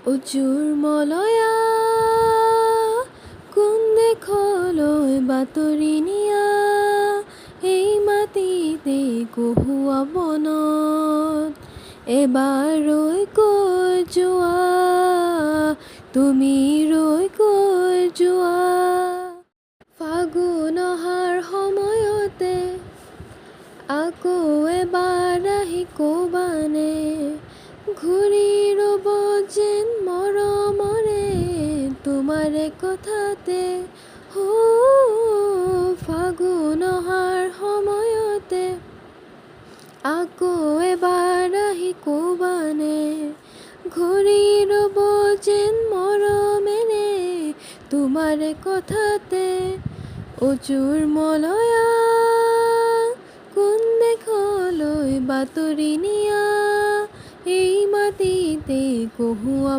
উজুৰ মলয়া কোন দেশলৈ বাতৰি নিয়া এই মাটিতে কহুৱা বনত এবাৰ ৰৈ কৈ যোৱা তুমি ৰৈ কৈ যোৱা ফাগুন অহাৰ সময়তে আকৌ এবাৰ আহি ক'বানে ঘূৰি ৰ'ব যেন মৰমৰে তোমাৰে কথাতে ফাগুন অহাৰ সময়তে আকৌ এবাৰ আহি ক'বানে ঘূৰি ৰ'ব যেন মৰমেৰে তোমাৰে কথাতে উজুৰ মলয়া কোন দেশলৈ বাতৰি নিয়া এই মাটিতে কহুৱা